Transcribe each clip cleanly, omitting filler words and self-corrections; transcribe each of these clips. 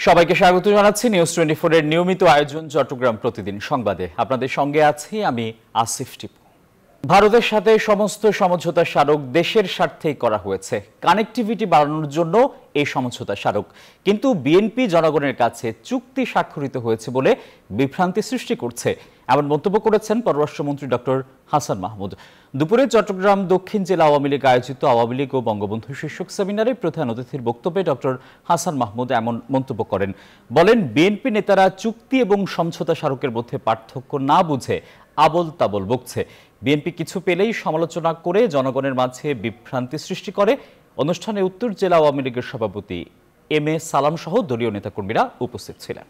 সবাইকে স্বাগত জানাচ্ছি নিউজ 24 এর নিয়মিত আয়োজন চট্টগ্রাম প্রতিদিন সংবাদে। আপনাদের সঙ্গে আছি আমি আসিফ টিপু। ভারতের সাথে সমস্ত সমঝোতা স্মারক দেশের স্বার্থেই করা হয়েছে, কানেক্টিভিটি বাড়ানোর জন্য এই সমঝোতা স্মারক। কিন্তু বিএনপি জনগণের কাছে চুক্তি স্বাক্ষরিত হয়েছে বলে বিভ্রান্তি সৃষ্টি করছে, এমন মন্তব্য করেছেন পররাষ্ট্রমন্ত্রী ডক্টর হাসান মাহমুদ। দুপুরে চট্টগ্রাম দক্ষিণ জেলা আওয়ামী লীগ আয়োজিত আওয়ামী লীগ ও বঙ্গবন্ধু শীর্ষক সেমিনারে প্রধান অতিথির বক্তব্যে ডক্টর হাসান মাহমুদ এমন মন্তব্য করেন। বলেন, বিএনপি নেতারা চুক্তি এবং সমঝোতা স্মারকের মধ্যে পার্থক্য না বুঝে আবল তাবল বকছে। বিএনপি কিছু পেলেই সমালোচনা করে জনগণের মাঝে বিভ্রান্তি সৃষ্টি করে। অনুষ্ঠানে উত্তর জেলা আওয়ামী লীগের সভাপতি এম এ সালাম সহ দলীয় নেতাকর্মীরা উপস্থিত ছিলেন।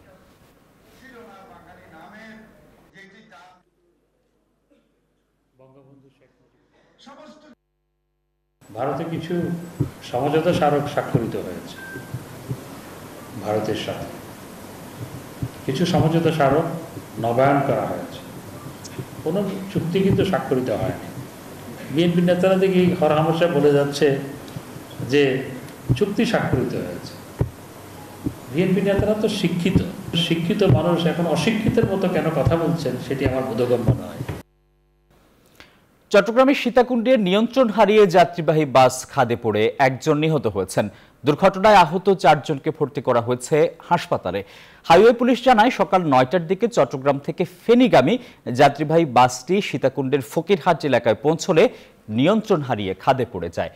ভারতে কিছু সমঝোতা স্মারক স্বাক্ষরিত হয়েছে ভারতের সাথে, কিছু সমঝোতা স্মারক নবায়ন করা হয়েছে, কোনো চুক্তি কিন্তু স্বাক্ষরিত হয়নি। বিএনপি নেতারা দেখি হরহামেশা বলে যাচ্ছে যে চুক্তি স্বাক্ষরিত হয়েছে। বিএনপি নেতারা তো শিক্ষিত মানুষ, এখন অশিক্ষিতের মতো কেন কথা বলছেন সেটি আমার বোধগম্য নয়। চট্টগ্রামের সীতাকুণ্ডে নিয়ন্ত্রণ হারিয়ে যাত্রীবাহী বাস খাদে পড়ে একজন নিহত হয়েছেন। দুর্ঘটনায় আহত 4 জনকে ভর্তি করা হয়েছে হাসপাতালে। হাইওয়ে পুলিশ জানায়, সকাল 9টার দিকে চট্টগ্রাম থেকে ফেনীগামী যাত্রীবাহী বাসটি সীতাকুণ্ডের ফকিরহাট এলাকায় পৌঁছলে নিয়ন্ত্রণ হারিয়ে খাদে পড়ে যায়।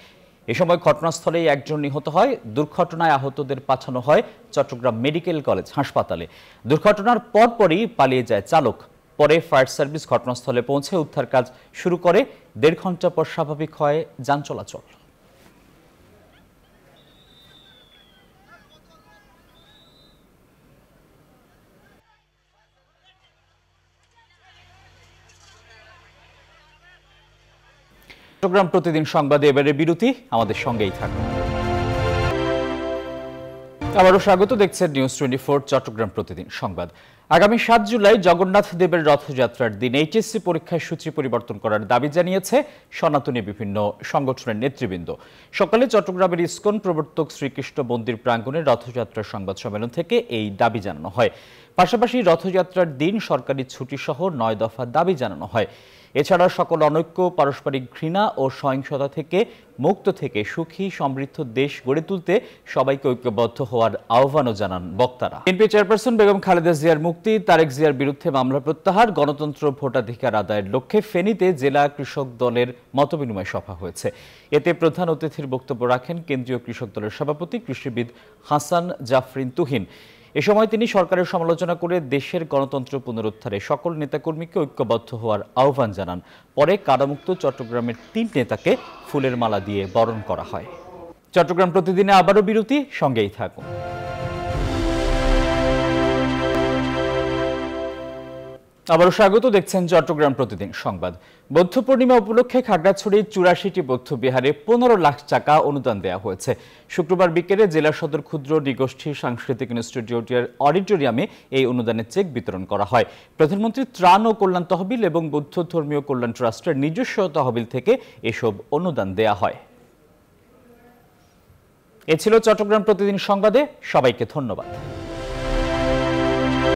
এ সময় ঘটনাস্থলেই একজন নিহত হয়। দুর্ঘটনায় আহতদের পাঠানো হয় চট্টগ্রাম মেডিকেল কলেজ হাসপাতালে। দুর্ঘটনার পরপরই পালিয়ে যায় চালক। পরে ফায়ার সার্ভিস ঘটনাস্থলে পৌঁছে উদ্ধার কাজ শুরু করে। 1.5 ঘন্টা পর স্বাভাবিক হয় যান চলাচল। চট্টগ্রাম প্রতিদিন সংবাদে এবারে বিরতি, আমাদের সঙ্গেই থাকুন। আবারও স্বাগত, দেখছেন নিউজ 24 চট্টগ্রাম প্রতিদিন সংবাদ। আগামী 7 জুলাই জগন্নাথ দেবের রথযাত্রার দিন এইচএসসি পরীক্ষার সূচি পরিবর্তন করার দাবি জানিয়েছে সনাতনী বিভিন্ন সংগঠনের নেতৃবৃন্দ। সকালে চট্টগ্রামের ইসকন প্রবর্তক শ্রীকৃষ্ণ মন্দির প্রাঙ্গণে রথযাত্রার সংবাদ সম্মেলন থেকে এই দাবি জানানো হয়। পাশাপাশি রথযাত্রার দিন সরকারি ছুটি সহ 9 দফা দাবি জানানো হয়। এছাড়া সকল অনৈক্য, পারস্পরিক ঘৃণা ও সহিংসতা থেকে মুক্ত থেকে সুখী সমৃদ্ধ দেশ গড়ে তুলতে সবাইকে ঐক্যবদ্ধ হওয়ার আহ্বানও জানান বক্তারা। বিএনপি চেয়ারপারসন বেগম খালেদা জিয়ার মুক্তি, তারেক জিয়ার বিরুদ্ধে মামলা প্রত্যাহার, গণতন্ত্র ভোটাধিকার আদায়ের লক্ষ্যে ফেনীতে জেলা কৃষক দলের মতবিনিময় সভা হয়েছে। এতে প্রধান অতিথির বক্তব্য রাখেন কেন্দ্রীয় কৃষক দলের সভাপতি কৃষিবিদ হাসান জাফরিন তুহিন। এ সময় তিনি সরকারের সমালোচনা করে দেশের গণতন্ত্র পুনরুদ্ধারে সকল নেতাকর্মীকে ঐক্যবদ্ধ হওয়ার আহ্বান জানান। পরে কারামুক্ত চট্টগ্রামের 3 নেতাকে ফুলের মালা দিয়ে বরণ করা হয়। চট্টগ্রাম প্রতিদিনে আবারও বিরতি, সঙ্গেই থাকুন। আবারও স্বাগত, দেখছেন চট্টগ্রাম প্রতিদিন সংবাদ। বৌদ্ধ পূর্ণিমা উপলক্ষে খাগড়াছড়ির 84টি বৌদ্ধ বিহারে 15 লাখ টাকা অনুদান দেওয়া হয়েছে। শুক্রবার বিকেলে জেলা সদর ক্ষুদ্র নৃগোষ্ঠী সাংস্কৃতিক ইনস্টিটিউটের অডিটোরিয়ামে এই অনুদানের চেক বিতরণ করা হয়। প্রধানমন্ত্রী ত্রাণ ও কল্যাণ তহবিল এবং বৌদ্ধ ধর্মীয় কল্যাণ ট্রাস্টের নিজস্ব তহবিল থেকে এসব অনুদান দেয়া হয়। এ ছিল চট্টগ্রাম প্রতিদিন সংবাদে, সবাইকে ধন্যবাদ।